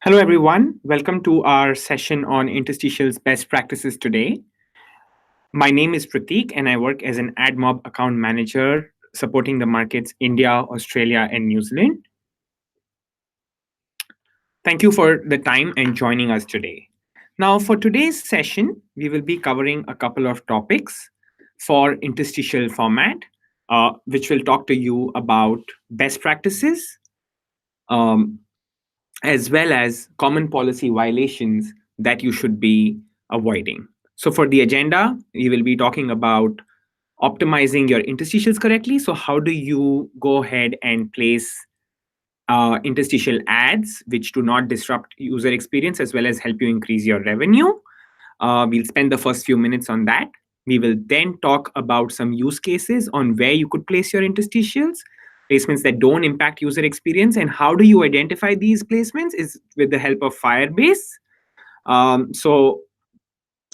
Hello, everyone. Welcome to our session on Interstitials best practices today. My name is Prateek, and I work as an AdMob account manager supporting the markets India, Australia, and New Zealand. Thank you for the time and joining us today. Now, for today's session, we will be covering a couple of topics for interstitial format, which will talk to you about best practices, um, as well as common policy violations that you should be avoiding. So, for the agenda, we will be talking about optimizing your interstitials correctly. So, how do you go ahead and place interstitial ads which do not disrupt user experience as well as help you increase your revenue? We'll spend the first few minutes on that. We will then talk about some use cases on where you could place your interstitials, placements that don't impact user experience, and how do you identify these placements is with the help of Firebase. So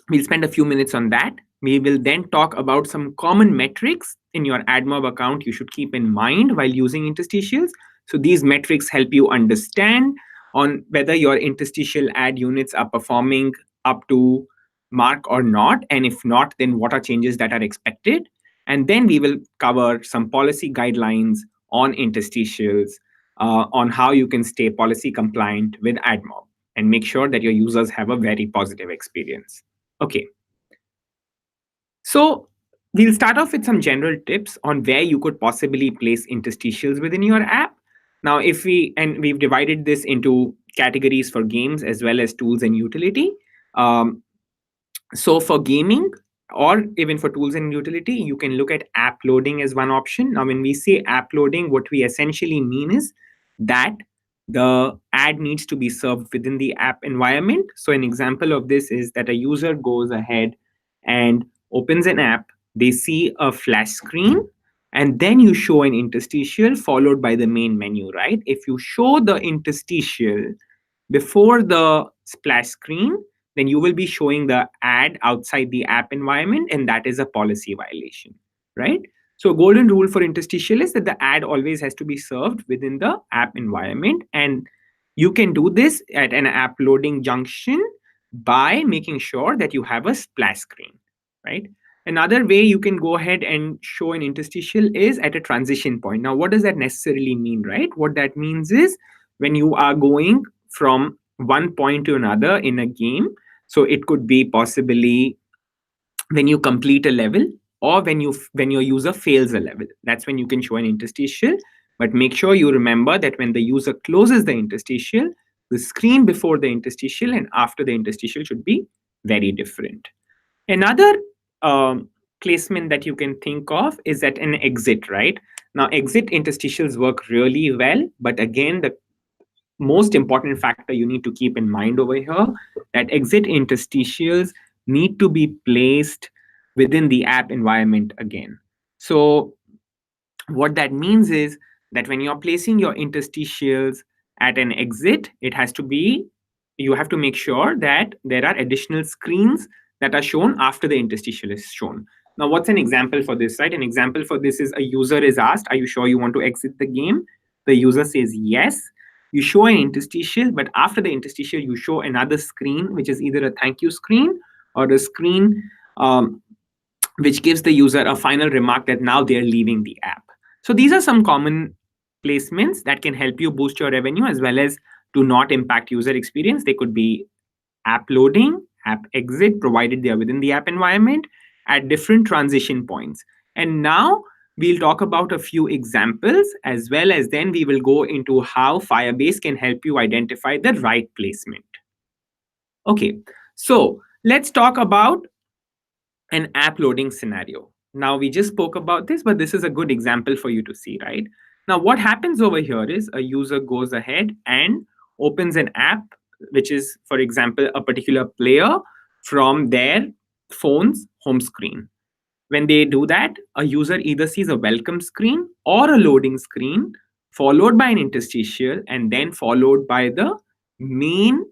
we'll spend a few minutes on that. We will then talk about some common metrics in your AdMob account you should keep in mind while using interstitials. So these metrics help you understand on whether your interstitial ad units are performing up to mark or not, and if not, then what are changes that are expected. And then we will cover some policy guidelines on interstitials, on how you can stay policy compliant with AdMob and make sure that your users have a very positive experience. Okay, so we'll start off with some general tips on where you could possibly place interstitials within your app. Now, if we've divided this into categories for games as well as tools and utility. So for gaming or even for tools and utility, you can look at app loading as one option. Now, when we say app loading, what we essentially mean is that the ad needs to be served within the app environment. So an example of this is that a user goes ahead and opens an app, they see a flash screen, and then you show an interstitial followed by the main menu, right? If you show the interstitial before the splash screen, then you will be showing the ad outside the app environment, and that is a policy violation, right? So, golden rule for interstitial is that the ad always has to be served within the app environment, and you can do this at an app loading junction by making sure that you have a splash screen, right? Another way you can go ahead and show an interstitial is at a transition point. Now, what does that necessarily mean, right? What that means is when you are going from one point to another in a game. So it could be possibly when you complete a level or when your user fails a level. That's when you can show an interstitial. But make sure you remember that when the user closes the interstitial, the screen before the interstitial and after the interstitial should be very different. Another placement that you can think of is at an exit, right? Now, exit interstitials work really well, but again, the most important factor you need to keep in mind over here that exit interstitials need to be placed within the app environment again. So what that means is that when you're placing your interstitials at an exit, you have to make sure that there are additional screens that are shown after the interstitial is shown. Now, what's an example for this, right? An example for this is a user is asked, are you sure you want to exit the game? The user says yes. You show an interstitial, but after the interstitial, you show another screen, which is either a thank you screen or a screen which gives the user a final remark that now they're leaving the app. So these are some common placements that can help you boost your revenue as well as do not impact user experience. They could be app loading, app exit, provided they are within the app environment at different transition points. And now we'll talk about a few examples as well as then we will go into how Firebase can help you identify the right placement. Okay, so let's talk about an app loading scenario. Now, we just spoke about this, but this is a good example for you to see, right? Now, what happens over here is a user goes ahead and opens an app, which is, for example, a particular player from their phone's home screen. When they do that, a user either sees a welcome screen or a loading screen, followed by an interstitial, and then followed by the main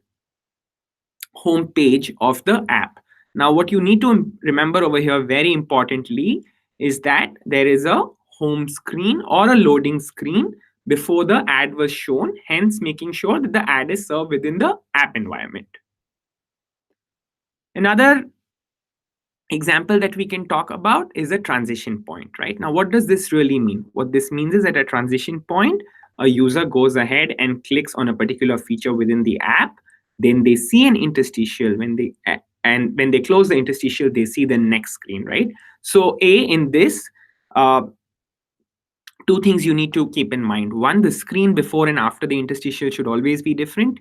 home page of the app. Now, what you need to remember over here very importantly is that there is a home screen or a loading screen before the ad was shown, hence making sure that the ad is served within the app environment. Another example that we can talk about is a transition point, right? Now, what does this really mean? What this means is at a transition point, a user goes ahead and clicks on a particular feature within the app, then they see an interstitial and when they close the interstitial, they see the next screen, right? So in this, uh, two things you need to keep in mind. One, the screen before and after the interstitial should always be different.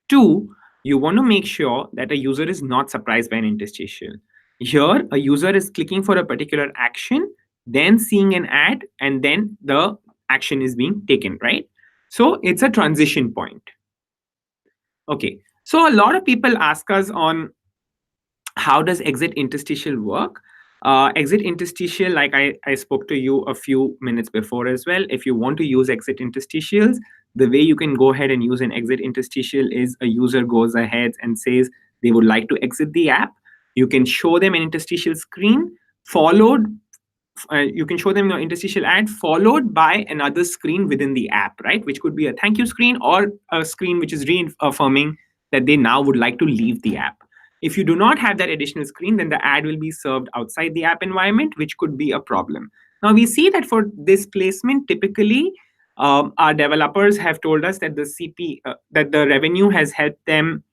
Two, you want to make sure that a user is not surprised by an interstitial. Here, a user is clicking for a particular action, then seeing an ad, and then the action is being taken, right? So it's a transition point. Okay. So a lot of people ask us on how does exit interstitial work. Exit interstitial, like I spoke to you a few minutes before as well. If you want to use exit interstitials, the way you can go ahead and use an exit interstitial is a user goes ahead and says they would like to exit the app. You can show them an interstitial screen followed you can show them your interstitial ad followed by another screen within the app, right? Which could be a thank you screen or a screen which is reaffirming that they now would like to leave the app. If you do not have that additional screen, then the ad will be served outside the app environment, which could be a problem. Now, we see that for this placement, typically, our developers have told us that that the revenue has helped them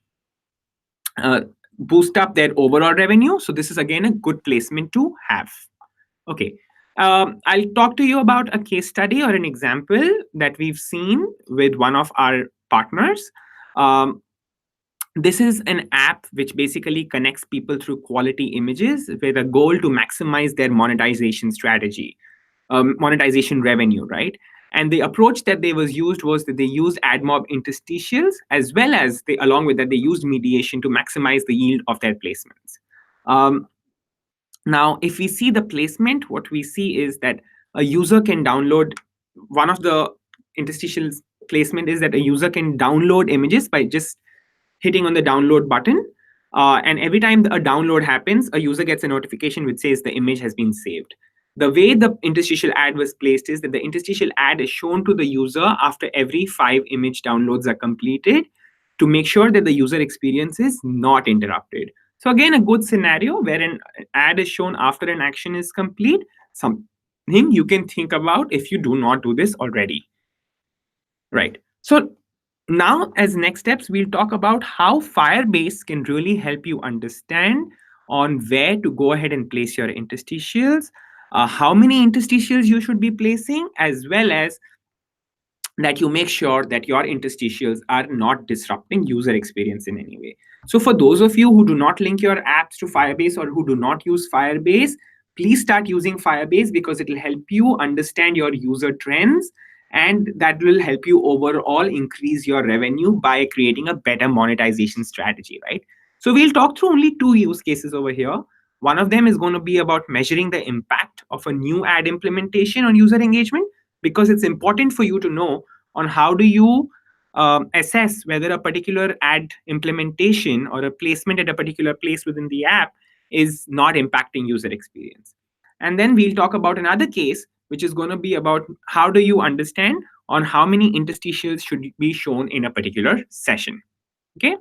uh, boost up their overall revenue. So this is again a good placement to have. Okay. I'll talk to you about a case study or an example that we've seen with one of our partners. Um, this is an app which basically connects people through quality images with a goal to maximize their monetization strategy, monetization revenue, right? And the approach that they was used was that they used AdMob interstitials as well as along with that, they used mediation to maximize the yield of their placements. Now, if we see the placement, what we see is that a user can download one of the interstitial placement is that a user can download images by just hitting on the download button. And every time a download happens, a user gets a notification which says the image has been saved. The way the interstitial ad was placed is that the interstitial ad is shown to the user after every 5 image downloads are completed to make sure that the user experience is not interrupted. So again, a good scenario where an ad is shown after an action is complete, something you can think about if you do not do this already. Right. So now, as next steps, we'll talk about how Firebase can really help you understand on where to go ahead and place your interstitials, how many interstitials you should be placing, as well as that you make sure that your interstitials are not disrupting user experience in any way. So for those of you who do not link your apps to Firebase or who do not use Firebase, please start using Firebase because it will help you understand your user trends and that will help you overall increase your revenue by creating a better monetization strategy, right? So we'll talk through only 2 use cases over here. One of them is going to be about measuring the impact of a new ad implementation on user engagement, because it's important for you to know on how do you assess whether a particular ad implementation or a placement at a particular place within the app is not impacting user experience. And then we'll talk about another case, which is going to be about how do you understand on how many interstitials should be shown in a particular session. Okay.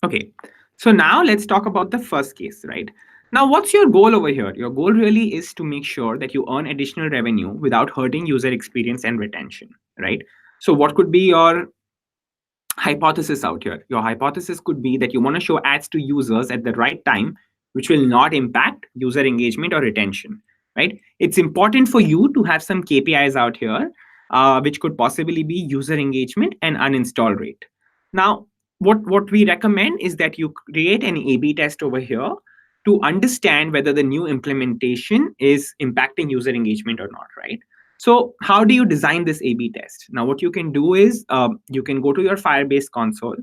Okay, so now let's talk about the first case, right? Now, what's your goal over here? Your goal really is to make sure that you earn additional revenue without hurting user experience and retention, right? So, what could be your hypothesis out here? Your hypothesis could be that you want to show ads to users at the right time, which will not impact user engagement or retention, right? It's important for you to have some KPIs out here, which could possibly be user engagement and uninstall rate. Now, what we recommend is that you create an A/B test over here to understand whether the new implementation is impacting user engagement or not, right? So how do you design this A/B test? Now, what you can do is you can go to your Firebase console.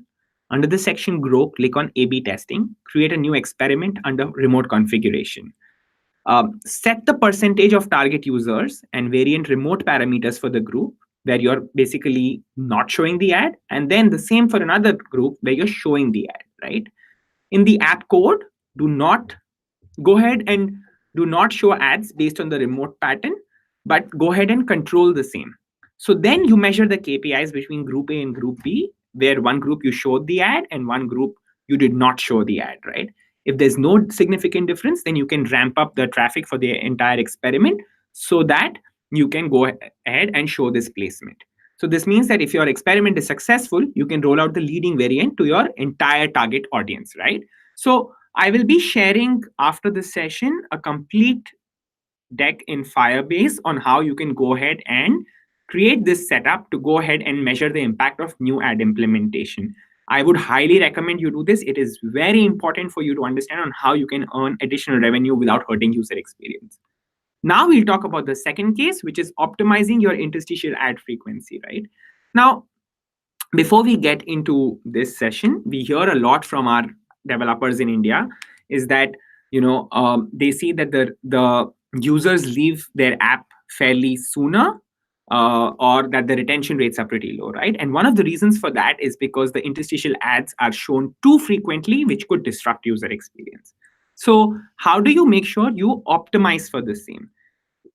Under the section Grow, click on A/B testing, create a new experiment under remote configuration. Set the percentage of target users and variant remote parameters for the group where you're basically not showing the ad, and then the same for another group where you're showing the ad. right? In the app code, do not go ahead and do not show ads based on the remote pattern, but go ahead and control the same. So then you measure the KPIs between group A and group B, where one group you showed the ad and one group you did not show the ad, right? If there's no significant difference, then you can ramp up the traffic for the entire experiment so that you can go ahead and show this placement. So this means that if your experiment is successful, you can roll out the leading variant to your entire target audience, right? So I will be sharing after this session a complete deck in Firebase on how you can go ahead and create this setup to go ahead and measure the impact of new ad implementation. I would highly recommend you do this. It is very important for you to understand on how you can earn additional revenue without hurting user experience. Now we'll talk about the second case, which is optimizing your interstitial ad frequency, right? Now, before we get into this session, we hear a lot from our developers in India is that they see that the users leave their app fairly sooner, or that the retention rates are pretty low, right? And one of the reasons for that is because the interstitial ads are shown too frequently, which could disrupt user experience. So how do you make sure you optimize for the same?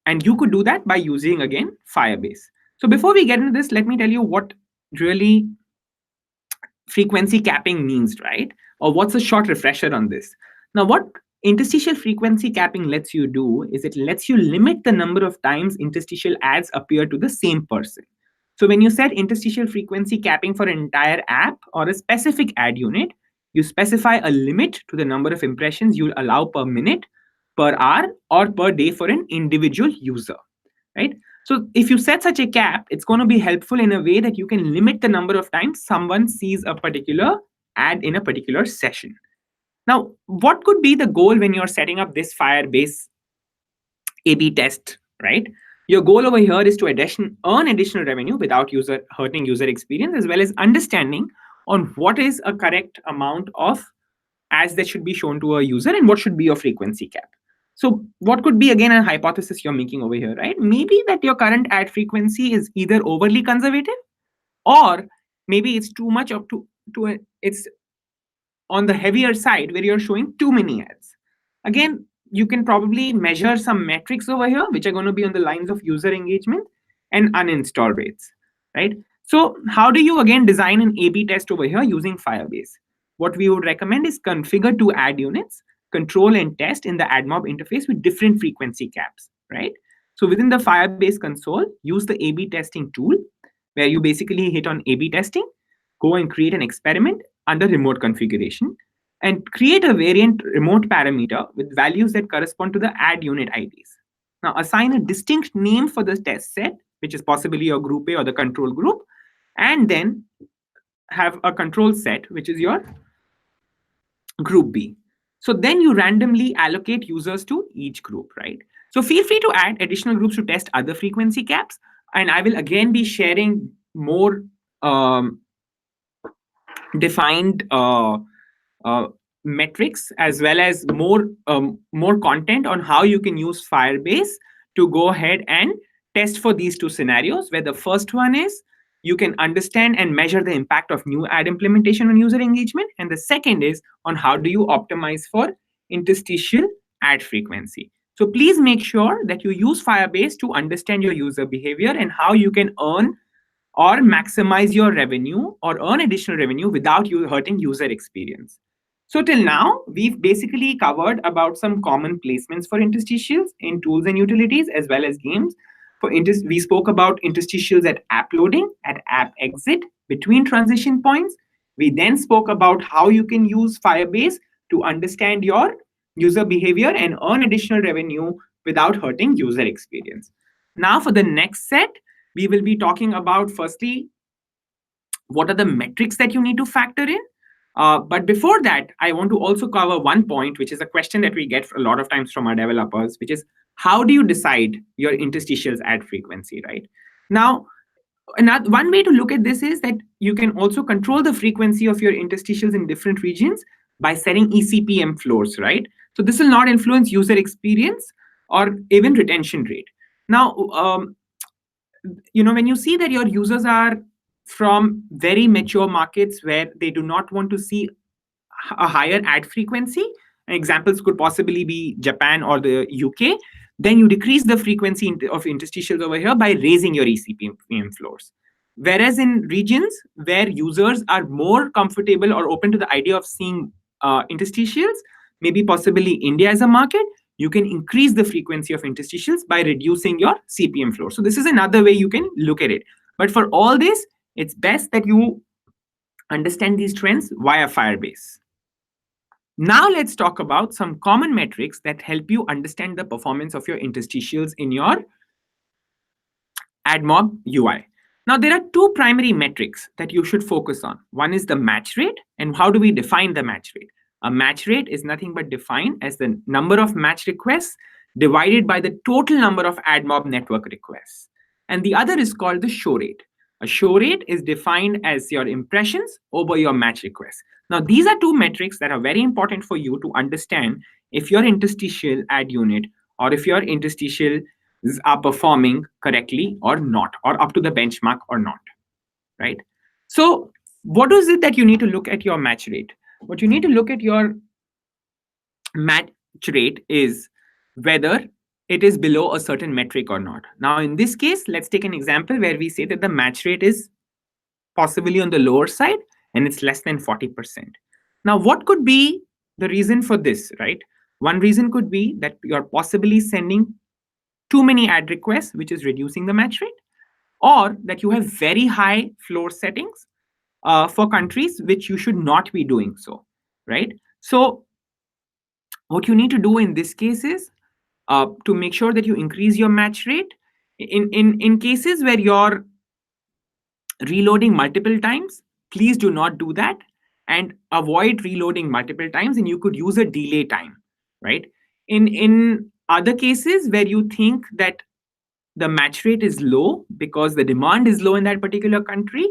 And you could do that by using, again, Firebase. So before we get into this, let me tell you what really frequency capping means, right? Or what's a short refresher on this? Now, what interstitial frequency capping lets you do is it lets you limit the number of times interstitial ads appear to the same person. So when you set interstitial frequency capping for an entire app or a specific ad unit, you specify a limit to the number of impressions you'll allow per minute, per hour, or per day for an individual user, right? So if you set such a cap, it's going to be helpful in a way that you can limit the number of times someone sees a particular ad in a particular session. Now, what could be the goal when you're setting up this Firebase A/B test, right? Your goal over here is to earn additional revenue without hurting user experience, as well as understanding on what is a correct amount of ads that should be shown to a user and what should be your frequency cap. So what could be, again, a hypothesis you're making over here, right? Maybe that your current ad frequency is either overly conservative, or maybe it's too much of it's on the heavier side where you're showing too many ads. Again, you can probably measure some metrics over here, which are going to be on the lines of user engagement and uninstall rates, right? So how do you, again, design an A/B test over here using Firebase? What we would recommend is configure 2 ad units, control and test in the AdMob interface with different frequency caps, right? So within the Firebase console, use the A/B testing tool, where you basically hit on A/B testing, go and create an experiment under remote configuration, and create a variant remote parameter with values that correspond to the ad unit IDs. Now assign a distinct name for the test set, which is possibly your group A or the control group, and then have a control set, which is your group B. So then you randomly allocate users to each group, right? So feel free to add additional groups to test other frequency caps. And I will again be sharing more defined metrics, as well as more content on how you can use Firebase to go ahead and test for these 2 scenarios, where the first one is you can understand and measure the impact of new ad implementation on user engagement, and the second is on how do you optimize for interstitial ad frequency. So please make sure that you use Firebase to understand your user behavior and how you can earn or maximize your revenue or earn additional revenue without you hurting user experience. So till now, we've basically covered about some common placements for interstitials in tools and utilities, as well as games. We spoke about interstitials at app loading, at app exit, between transition points. We then spoke about how you can use Firebase to understand your user behavior and earn additional revenue without hurting user experience. Now for the next set, we will be talking about, firstly, what are the metrics that you need to factor in. But before that, I want to also cover one point, which is a question that we get a lot of times from our developers, which is how do you decide your interstitials ad frequency, right? Now, one way to look at this is that you can also control the frequency of your interstitials in different regions by setting ECPM floors, right? So this will not influence user experience or even retention rate. Now, when you see that your users are from very mature markets where they do not want to see a higher ad frequency, examples could possibly be Japan or the UK, then you decrease the frequency of interstitials over here by raising your eCPM floors. Whereas in regions where users are more comfortable or open to the idea of seeing interstitials, maybe possibly India as a market, you can increase the frequency of interstitials by reducing your CPM floor. So this is another way you can look at it. But for all this, it's best that you understand these trends via Firebase. Now let's talk about some common metrics that help you understand the performance of your interstitials in your AdMob UI. Now, there are two primary metrics that you should focus on. One is the match rate, and how do we define the match rate? A match rate is nothing but defined as the number of match requests divided by the total number of AdMob network requests. And the other is called the show rate. A show rate is defined as your impressions over your match requests. Now, these are two metrics that are very important for you to understand if your interstitial ad unit or if your interstitial are performing correctly or not, or up to the benchmark or not, right? So what is it that you need to look at your match rate? What you need to look at your match rate is whether it is below a certain metric or not. Now, in this case, let's take an example where we say that the match rate is possibly on the lower side and it's less than 40%. Now, what could be the reason for this, right? One reason could be that you're possibly sending too many ad requests, which is reducing the match rate, or that you have very high floor settings for countries which you should not be doing so, right? So what you need to do in this case is to make sure that you increase your match rate. In cases where you're reloading multiple times, please do not do that and avoid reloading multiple times, and you could use a delay time, right? In other cases where you think that the match rate is low because the demand is low in that particular country,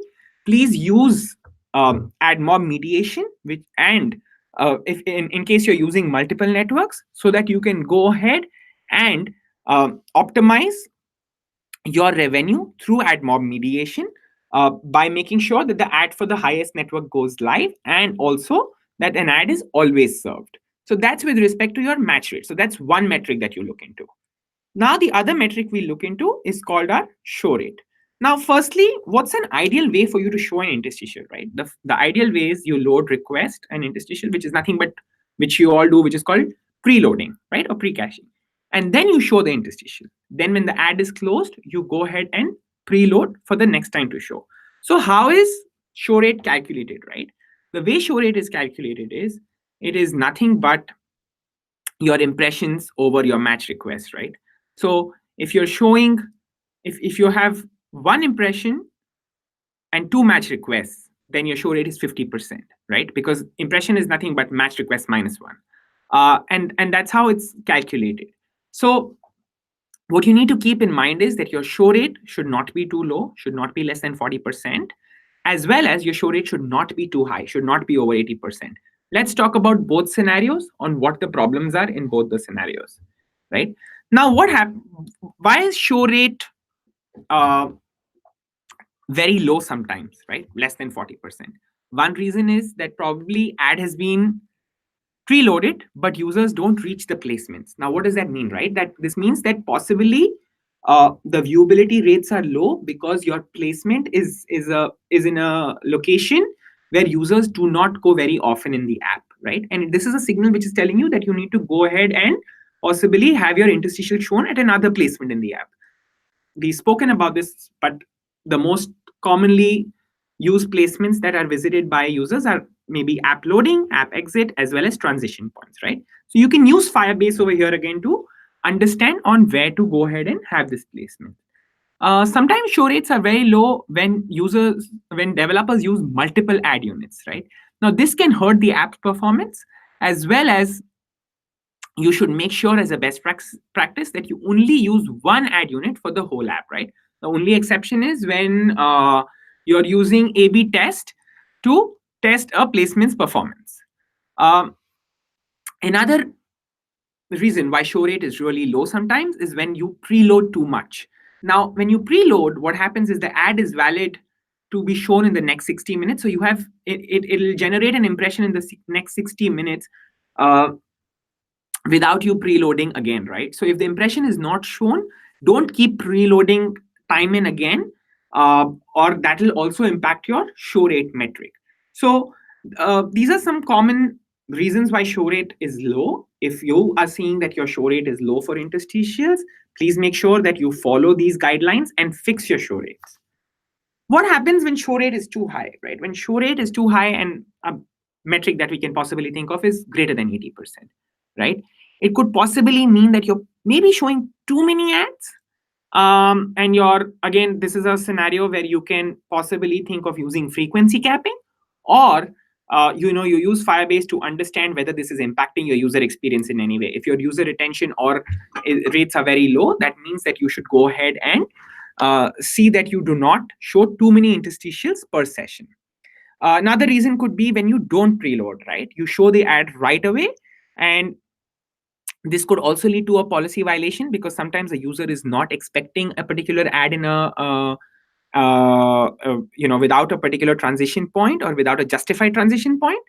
please use AdMob mediation, which and if in case you're using multiple networks, so that you can go ahead and optimize your revenue through AdMob mediation by making sure that the ad for the highest network goes live and also that an ad is always served. So that's with respect to your match rate. So that's one metric that you look into. Now, the other metric we look into is called our show rate. Now, firstly, what's an ideal way for you to show an interstitial, right? The ideal way is you load request an interstitial, which is nothing but, which you all do, which is called preloading, right? Or pre-caching. And then you show the interstitial. Then when the ad is closed, you go ahead and preload for the next time to show. So how is show rate calculated, right? The way show rate is calculated is, it is nothing but your impressions over your match request, right? So if you're showing, if you have one impression and two match requests, then your show rate is 50%, right? Because impression is nothing but match request minus one. And that's how it's calculated. So what you need to keep in mind is that your show rate should not be too low, should not be less than 40%, as well as your show rate should not be too high, should not be over 80%. Let's talk about both scenarios on what the problems are in both the scenarios, right? Now, what happened? Why is show rate very low sometimes, right? Less than 40%. One reason is that probably ad has been preloaded, but users don't reach the placements. Now, what does that mean, right? That this means that possibly the viewability rates are low because your placement is in a location where users do not go very often in the app, right? And this is a signal which is telling you that you need to go ahead and possibly have your interstitial shown at another placement in the app. We've spoken about this, but the most commonly used placements that are visited by users are maybe app loading, app exit, as well as transition points, right? So you can use Firebase over here again to understand on where to go ahead and have this placement. Sometimes show rates are very low when developers use multiple ad units, right? Now, this can hurt the app performance, as well as you should make sure as a best practice that you only use one ad unit for the whole app, right? The only exception is when you're using A/B test to test a placement's performance. Another reason why show rate is really low sometimes is when you preload too much. Now, when you preload, what happens is the ad is valid to be shown in the next 60 minutes. So you have it'll generate an impression in the next 60 minutes uh, without you preloading again, right? So if the impression is not shown, don't keep preloading time in again, or that will also impact your show rate metric. So these are some common reasons why show rate is low. If you are seeing that your show rate is low for interstitials, please make sure that you follow these guidelines and fix your show rates. What happens when show rate is too high, right? When show rate is too high, and a metric that we can possibly think of is greater than 80%, right? It could possibly mean that you're maybe showing too many ads. And you're, again, this is a scenario where you can possibly think of using frequency capping, or you use Firebase to understand whether this is impacting your user experience in any way. If your user retention or rates are very low, that means that you should go ahead and see that you do not show too many interstitials per session. Another reason could be when you don't preload, right? You show the ad right away, and this could also lead to a policy violation, because sometimes the user is not expecting a particular ad in without a particular transition point or without a justified transition point,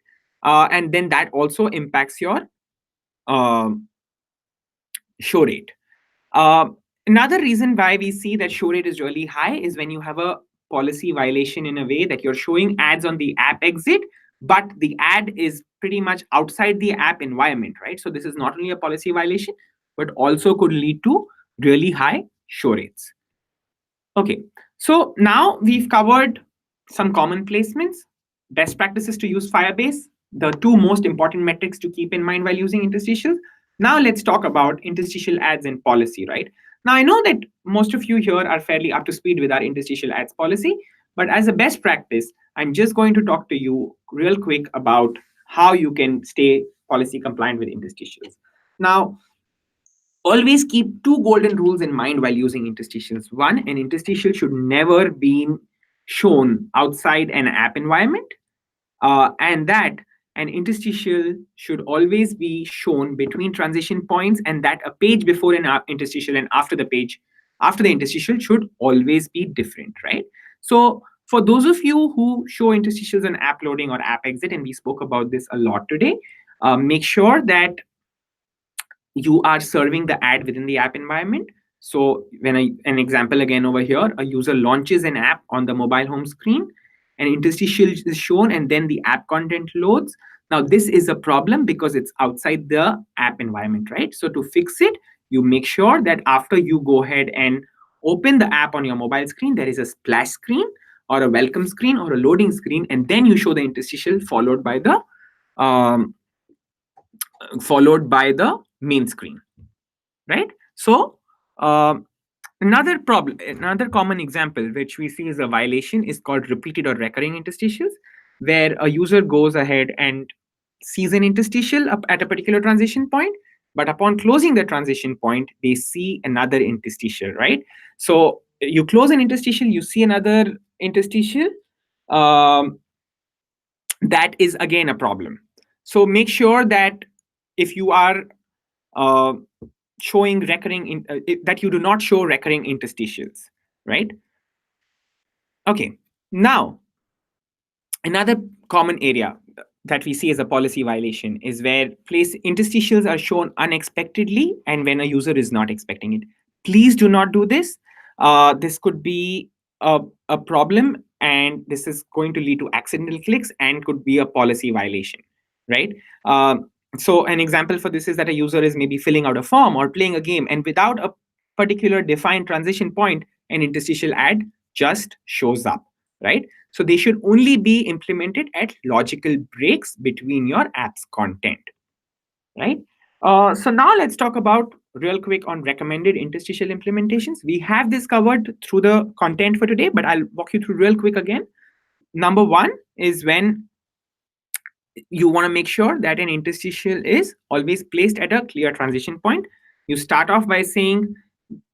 and then that also impacts your um show rate. Uh, Another reason why we see that show rate is really high is when you have a policy violation in a way that you're showing ads on the app exit, but the ad is pretty much outside the app environment, right? So this is not only a policy violation, but also could lead to really high show rates. Okay, so now we've covered some common placements, best practices to use Firebase, the two most important metrics to keep in mind while using interstitials. Now let's talk about interstitial ads and policy, right? Now I know that most of you here are fairly up to speed with our interstitial ads policy, but as a best practice, I'm just going to talk to you real quick about how you can stay policy compliant with interstitials. Now, always keep two golden rules in mind while using interstitials. One, an interstitial should never be shown outside an app environment, and that an interstitial should always be shown between transition points, and that a page before an interstitial and after the interstitial should always be different, right? So for those of you who show interstitials on app loading or app exit, and we spoke about this a lot today, make sure that you are serving the ad within the app environment. So an example again over here, a user launches an app on the mobile home screen, an interstitial is shown, and then the app content loads. Now this is a problem because it's outside the app environment, right? So to fix it, you make sure that after you go ahead and open the app on your mobile screen, there is a splash screen or a welcome screen or a loading screen, and then you show the interstitial followed by the um, main screen, right? So another common example which we see as a violation is called repeated or recurring interstitials, where a user goes ahead and sees an interstitial up at a particular transition point, but upon closing the transition point, they see another interstitial, right? So you close an interstitial, you see another interstitial. That is again a problem. So make sure that if you are uh, showing that you do not show recurring interstitials, right? Okay, now another common area that we see as a policy violation is where place interstitials are shown unexpectedly and when a user is not expecting it. Please do not do this. This could be a problem, and this is going to lead to accidental clicks and could be a policy violation, right? So an example for this is that a user is maybe filling out a form or playing a game, and without a particular defined transition point, an interstitial ad just shows up, right? So they should only be implemented at logical breaks between your app's content, right? So now let's talk about real quick on recommended interstitial implementations. We have this covered through the content for today, but I'll walk you through real quick again. Number one is when you want to make sure that an interstitial is always placed at a clear transition point. You start off by saying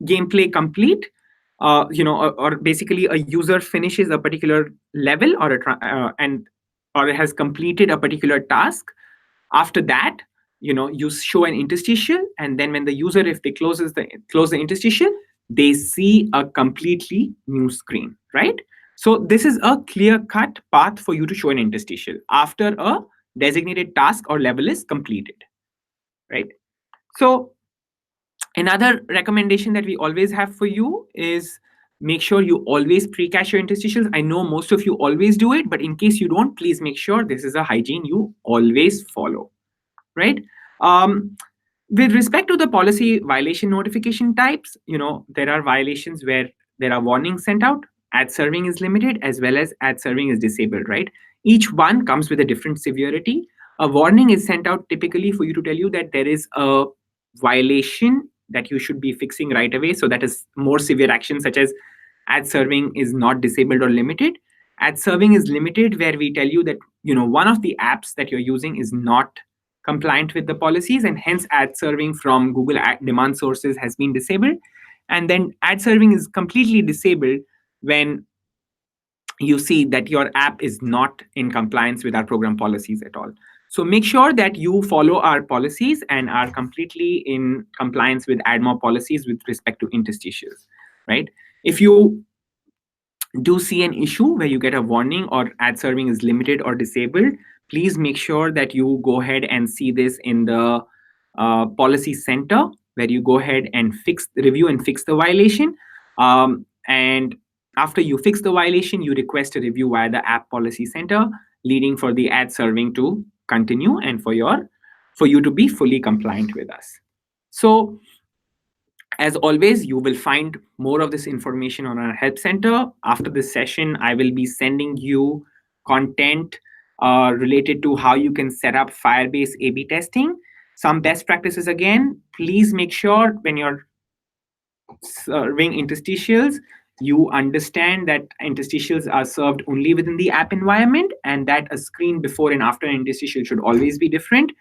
gameplay complete, or basically a user finishes a particular level or has completed a particular task. After that, you show an interstitial, and then when the user, if they close the interstitial, they see a completely new screen, right? So this is a clear-cut path for you to show an interstitial after a designated task or level is completed, right? So another recommendation that we always have for you is make sure you always pre-cache your interstitials. I know most of you always do it, but in case you don't, please make sure this is a hygiene you always follow, right? Um, with respect to the policy violation notification types, there are violations where there are warnings sent out. Ad serving is limited as well as ad serving is disabled, right? Each one comes with a different severity. A warning is sent out typically for you to tell you that there is a violation that you should be fixing right away. So that is more severe action, such as ad serving is not disabled or limited. Ad serving is limited, where we tell you that one of the apps that you're using is not compliant with the policies, and hence ad serving from Google ad demand sources has been disabled. And then ad serving is completely disabled when you see that your app is not in compliance with our program policies at all. So make sure that you follow our policies and are completely in compliance with AdMob policies with respect to interstitials, right? If you do see an issue where you get a warning or ad serving is limited or disabled, please make sure that you go ahead and see this in the policy center, where you go ahead and review and fix the violation. And after you fix the violation, you request a review via the app policy center, leading for the ad serving to continue and for you to be fully compliant with us. So as always, you will find more of this information on our help center. After this session, I will be sending you content related to how you can set up Firebase A/B testing. Some best practices again, please make sure when you're serving interstitials, you understand that interstitials are served only within the app environment, and that a screen before and after an interstitial should always be different.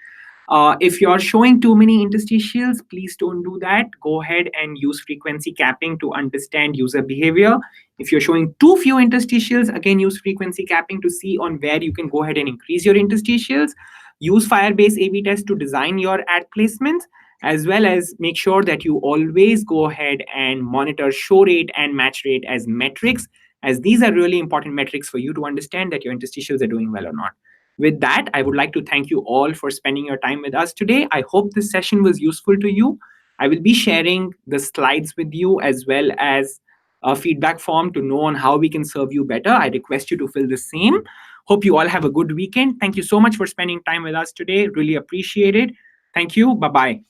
If you're showing too many interstitials, please don't do that. Go ahead and use frequency capping to understand user behavior. If you're showing too few interstitials, again, use frequency capping to see on where you can go ahead and increase your interstitials. Use Firebase A/B test to design your ad placements, as well as make sure that you always go ahead and monitor show rate and match rate as metrics, as these are really important metrics for you to understand that your interstitials are doing well or not. With that, I would like to thank you all for spending your time with us today. I hope this session was useful to you. I will be sharing the slides with you as well as a feedback form to know on how we can serve you better. I request you to fill the same. Hope you all have a good weekend. Thank you so much for spending time with us today. Really appreciate it. Thank you. Bye-bye.